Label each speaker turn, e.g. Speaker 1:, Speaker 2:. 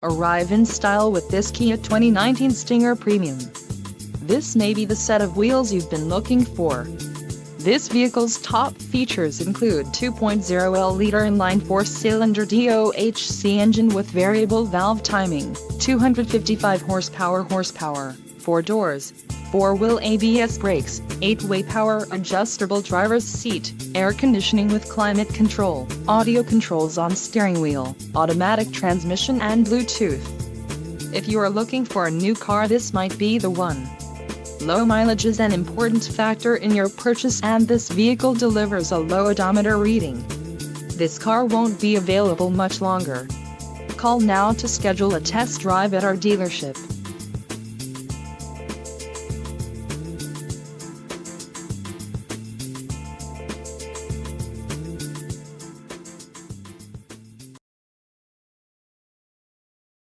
Speaker 1: Arrive in style with this Kia 2019 Stinger Premium. This may be the set of wheels you've been looking for. This vehicle's top features include 2.0L inline four-cylinder DOHC engine with variable valve timing, 255 horsepower, 4 doors, 4-wheel ABS brakes, 8-way power adjustable driver's seat, air conditioning with climate control, audio controls on steering wheel, automatic transmission and Bluetooth. If you are looking for a new car, this might be the one. Low mileage is an important factor in your purchase, and this vehicle delivers a low odometer reading. This car won't be available much longer. Call now to schedule a test drive at our dealership.